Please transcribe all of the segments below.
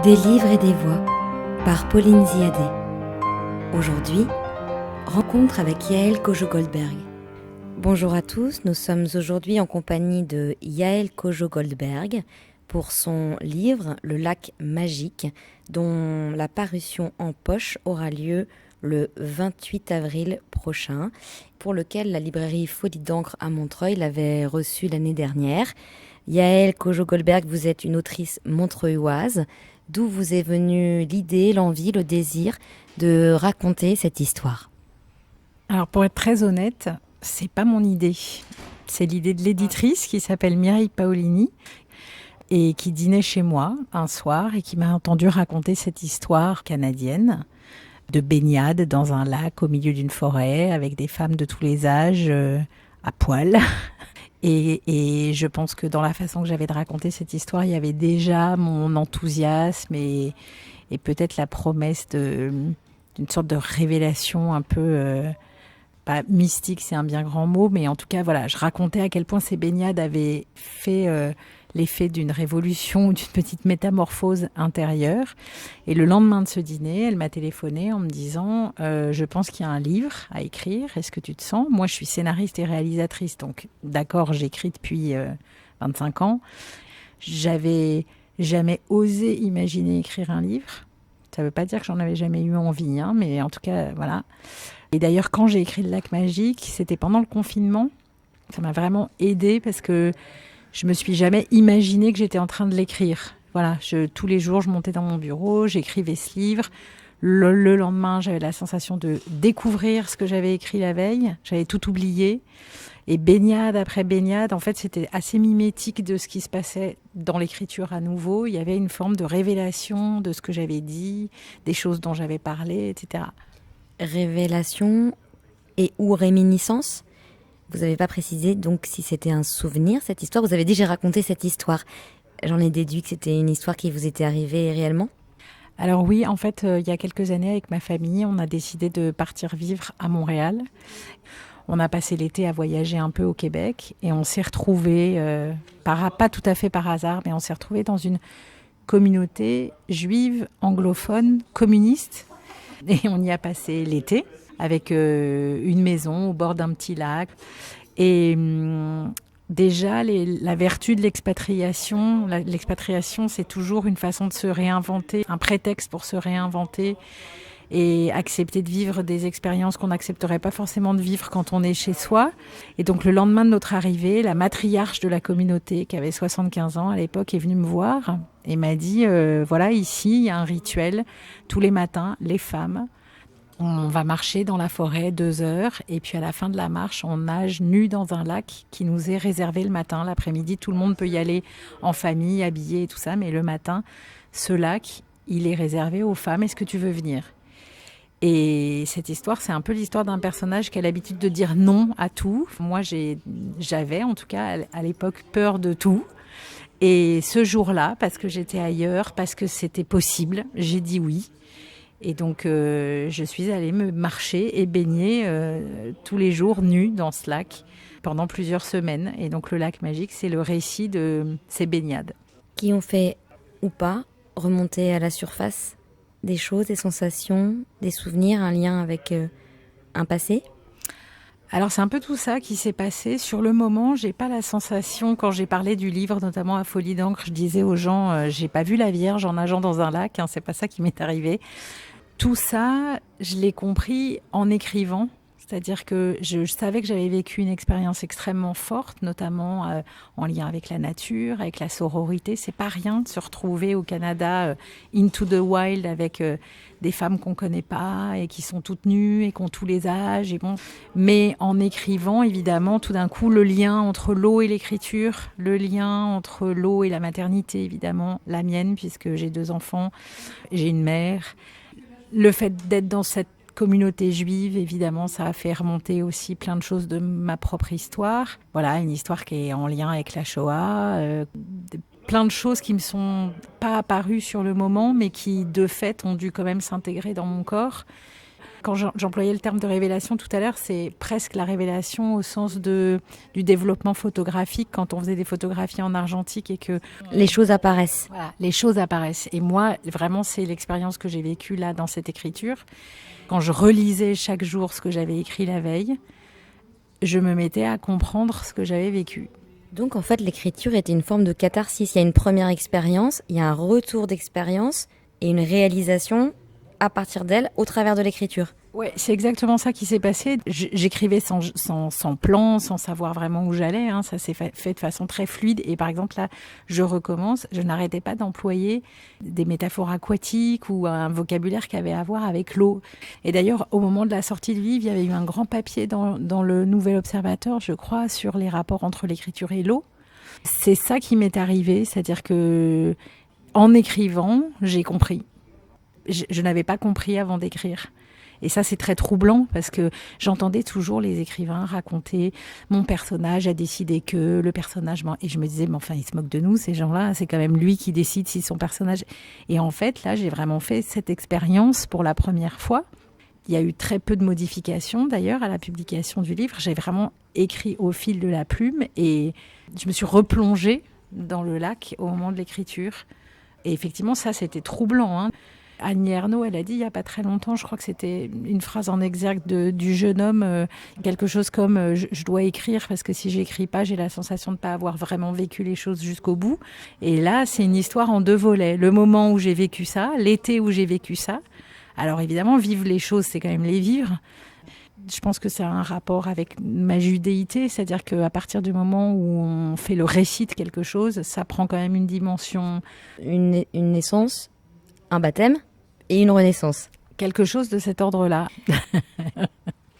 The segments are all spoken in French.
Des livres et des voix par Pauline Ziadé. Aujourd'hui, rencontre avec Yaël Kojo-Goldberg. Bonjour à tous, nous sommes aujourd'hui en compagnie de Yaël Kojo-Goldberg pour son livre Le lac magique, dont la parution en poche aura lieu le 28 avril prochain, pour lequel la librairie Folie d'encre à Montreuil l'avait reçu l'année dernière. Yaël Kojo-Goldberg, vous êtes une autrice montreuilloise. D'où vous est venue l'idée, l'envie, le désir de raconter cette histoire? Alors pour être très honnête, c'est pas mon idée. C'est l'idée de l'éditrice qui s'appelle Mireille Paolini et qui dînait chez moi un soir et qui m'a entendu raconter cette histoire canadienne de baignade dans un lac au milieu d'une forêt avec des femmes de tous les âges à poil. Et je pense que dans la façon que j'avais de raconter cette histoire, il y avait déjà mon enthousiasme et peut-être la promesse d'une sorte de révélation un peu, pas mystique, c'est un bien grand mot, mais en tout cas, voilà, je racontais à quel point ces baignades avaient fait l'effet d'une révolution, d'une petite métamorphose intérieure. Et le lendemain de ce dîner, elle m'a téléphoné en me disant je pense qu'il y a un livre à écrire, est-ce que tu te sens ? Moi, je suis scénariste et réalisatrice, donc d'accord, j'écris depuis 25 ans. J'avais jamais osé imaginer écrire un livre. Ça ne veut pas dire que j'en avais jamais eu envie, hein, mais en tout cas, voilà. Et d'ailleurs, quand j'ai écrit Le lac magique, c'était pendant le confinement. Ça m'a vraiment aidée parce que je me suis jamais imaginé que j'étais en train de l'écrire. Voilà, tous les jours, je montais dans mon bureau, j'écrivais ce livre. Le lendemain, j'avais la sensation de découvrir ce que j'avais écrit la veille. J'avais tout oublié. Et baignade après baignade, en fait, c'était assez mimétique de ce qui se passait dans l'écriture à nouveau. Il y avait une forme de révélation de ce que j'avais dit, des choses dont j'avais parlé, etc. Révélation et ou réminiscence? Vous n'avez pas précisé donc si c'était un souvenir, cette histoire. Vous avez dit j'ai raconté cette histoire. J'en ai déduit que c'était une histoire qui vous était arrivée réellement. Alors oui, en fait, il y a quelques années, avec ma famille, on a décidé de partir vivre à Montréal. On a passé l'été à voyager un peu au Québec et on s'est retrouvés, pas tout à fait par hasard, mais on s'est retrouvés dans une communauté juive, anglophone, communiste. Et on y a passé l'été avec une maison au bord d'un petit lac. Et déjà, la vertu de l'expatriation, l'expatriation, c'est toujours une façon de se réinventer, un prétexte pour se réinventer et accepter de vivre des expériences qu'on n'accepterait pas forcément de vivre quand on est chez soi. Et donc le lendemain de notre arrivée, la matriarche de la communauté, qui avait 75 ans à l'époque, est venue me voir et m'a dit voilà, ici, il y a un rituel. Tous les matins, les femmes, on va marcher dans la forêt 2 heures et puis à la fin de la marche, on nage nu dans un lac qui nous est réservé le matin. L'après-midi, tout le monde peut y aller en famille, habillé et tout ça, mais le matin, ce lac, il est réservé aux femmes. Est-ce que tu veux venir ? Et cette histoire, c'est un peu l'histoire d'un personnage qui a l'habitude de dire non à tout. Moi, j'avais en tout cas à l'époque peur de tout. Et ce jour-là, parce que j'étais ailleurs, parce que c'était possible, j'ai dit oui. Et donc, je suis allée me marcher et baigner tous les jours nue dans ce lac pendant plusieurs semaines. Et donc, le lac magique, c'est le récit de ces baignades. Qui ont fait ou pas remonter à la surface des choses, des sensations, des souvenirs, un lien avec un passé? Alors c'est un peu tout ça qui s'est passé. Sur le moment, j'ai pas la sensation, quand j'ai parlé du livre, notamment à Folie d'encre, je disais aux gens, j'ai pas vu la Vierge en nageant dans un lac, hein, c'est pas ça qui m'est arrivé. Tout ça, je l'ai compris en écrivant. C'est-à-dire que je savais que j'avais vécu une expérience extrêmement forte, notamment en lien avec la nature, avec la sororité. C'est pas rien de se retrouver au Canada into the wild avec des femmes qu'on connaît pas et qui sont toutes nues et qui ont tous les âges. Et bon. Mais en écrivant, évidemment, tout d'un coup, le lien entre l'eau et l'écriture, le lien entre l'eau et la maternité, évidemment, la mienne, puisque j'ai 2 enfants, j'ai une mère. Le fait d'être dans cette communauté juive, évidemment, ça a fait remonter aussi plein de choses de ma propre histoire. Voilà, une histoire qui est en lien avec la Shoah, plein de choses qui me sont pas apparues sur le moment, mais qui, de fait, ont dû quand même s'intégrer dans mon corps. Quand j'employais le terme de révélation tout à l'heure, c'est presque la révélation au sens du développement photographique, quand on faisait des photographies en argentique et que... Les choses apparaissent. Voilà, les choses apparaissent. Et moi, vraiment, c'est l'expérience que j'ai vécue là, dans cette écriture. Quand je relisais chaque jour ce que j'avais écrit la veille, je me mettais à comprendre ce que j'avais vécu. Donc en fait, l'écriture était une forme de catharsis. Il y a une première expérience, il y a un retour d'expérience et une réalisation à partir d'elle au travers de l'écriture. Ouais, c'est exactement ça qui s'est passé. J'écrivais sans plan, sans savoir vraiment où j'allais. Ça s'est fait de façon très fluide. Et par exemple, là, je recommence. Je n'arrêtais pas d'employer des métaphores aquatiques ou un vocabulaire qui avait à voir avec l'eau. Et d'ailleurs, au moment de la sortie de livre, il y avait eu un grand papier dans le Nouvel Observateur, je crois, sur les rapports entre l'écriture et l'eau. C'est ça qui m'est arrivé. C'est-à-dire que, en écrivant, j'ai compris. Je n'avais pas compris avant d'écrire. Et ça, c'est très troublant parce que j'entendais toujours les écrivains raconter mon personnage a décidé que le personnage... Et je me disais, mais enfin, ils se moquent de nous, ces gens-là. C'est quand même lui qui décide si son personnage... Et en fait, là, j'ai vraiment fait cette expérience pour la première fois. Il y a eu très peu de modifications, d'ailleurs, à la publication du livre. J'ai vraiment écrit au fil de la plume et je me suis replongée dans le lac au moment de l'écriture. Et effectivement, ça, c'était troublant, Annie Ernaux, elle a dit il n'y a pas très longtemps, je crois que c'était une phrase en exergue du jeune homme, quelque chose comme je dois écrire parce que si j'écris pas, j'ai la sensation de ne pas avoir vraiment vécu les choses jusqu'au bout. Et là, c'est une histoire en 2 volets. Le moment où j'ai vécu ça, l'été où j'ai vécu ça. Alors évidemment, vivre les choses, c'est quand même les vivre. Je pense que c'est un rapport avec ma judéité, c'est-à-dire qu'à partir du moment où on fait le récit de quelque chose, ça prend quand même une dimension... Une naissance, un baptême et une renaissance. Quelque chose de cet ordre-là.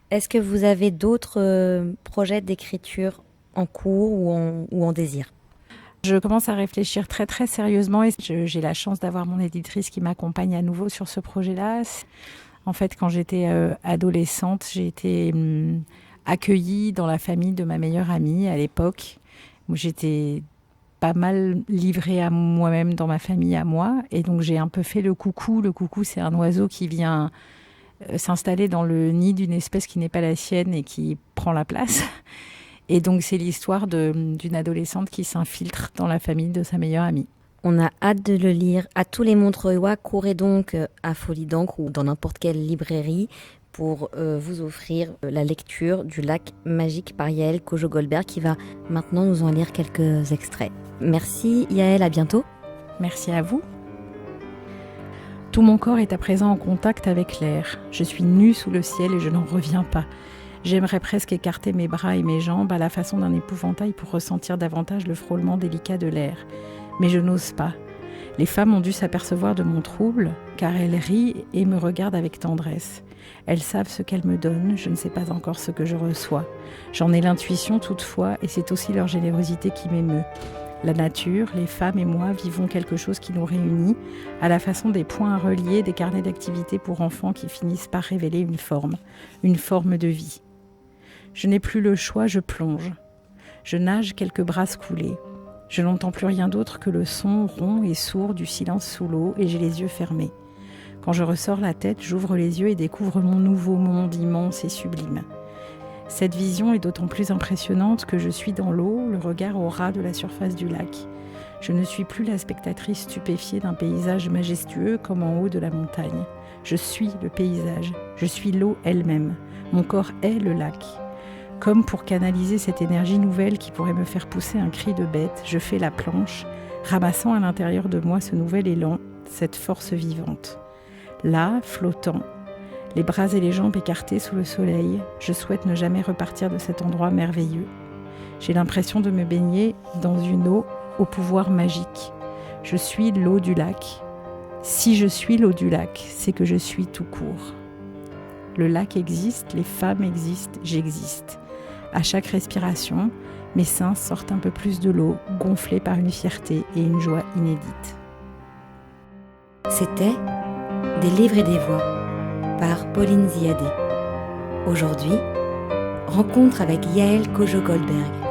Est-ce que vous avez d'autres projets d'écriture en cours ou en désir ? Je commence à réfléchir très très sérieusement et j'ai la chance d'avoir mon éditrice qui m'accompagne à nouveau sur ce projet-là. En fait, quand j'étais adolescente, j'ai été accueillie dans la famille de ma meilleure amie à l'époque, où j'étais pas mal livrée à moi-même dans ma famille, à moi. Et donc, j'ai un peu fait le coucou. Le coucou, c'est un oiseau qui vient s'installer dans le nid d'une espèce qui n'est pas la sienne et qui prend la place. Et donc, c'est l'histoire d'une adolescente qui s'infiltre dans la famille de sa meilleure amie. On a hâte de le lire. À tous les Montreuillois, courez donc à Folie d'encre ou dans n'importe quelle librairie pour vous offrir la lecture du Lac magique par Yaël Cojo-Goldberg qui va maintenant nous en lire quelques extraits. Merci Yaël, à bientôt. Merci à vous. Tout mon corps est à présent en contact avec l'air. Je suis nue sous le ciel et je n'en reviens pas. J'aimerais presque écarter mes bras et mes jambes à la façon d'un épouvantail pour ressentir davantage le frôlement délicat de l'air. Mais je n'ose pas. Les femmes ont dû s'apercevoir de mon trouble, car elles rient et me regardent avec tendresse. Elles savent ce qu'elles me donnent, je ne sais pas encore ce que je reçois. J'en ai l'intuition toutefois, et c'est aussi leur générosité qui m'émeut. La nature, les femmes et moi vivons quelque chose qui nous réunit, à la façon des points à relier des carnets d'activités pour enfants qui finissent par révéler une forme de vie. Je n'ai plus le choix, je plonge. Je nage quelques brasses coulées. Je n'entends plus rien d'autre que le son rond et sourd du silence sous l'eau et j'ai les yeux fermés. Quand je ressors la tête, j'ouvre les yeux et découvre mon nouveau monde immense et sublime. Cette vision est d'autant plus impressionnante que je suis dans l'eau, le regard au ras de la surface du lac. Je ne suis plus la spectatrice stupéfiée d'un paysage majestueux comme en haut de la montagne. Je suis le paysage, je suis l'eau elle-même. Mon corps est le lac. Comme pour canaliser cette énergie nouvelle qui pourrait me faire pousser un cri de bête, je fais la planche, ramassant à l'intérieur de moi ce nouvel élan, cette force vivante. Là, flottant, les bras et les jambes écartés sous le soleil, je souhaite ne jamais repartir de cet endroit merveilleux. J'ai l'impression de me baigner dans une eau au pouvoir magique. Je suis l'eau du lac. Si je suis l'eau du lac, c'est que je suis tout court. Le lac existe, les femmes existent, j'existe. À chaque respiration, mes seins sortent un peu plus de l'eau, gonflés par une fierté et une joie inédite. C'était Des livres et des voix par Pauline Ziadé. Aujourd'hui, rencontre avec Yaël Cojo-Goldberg.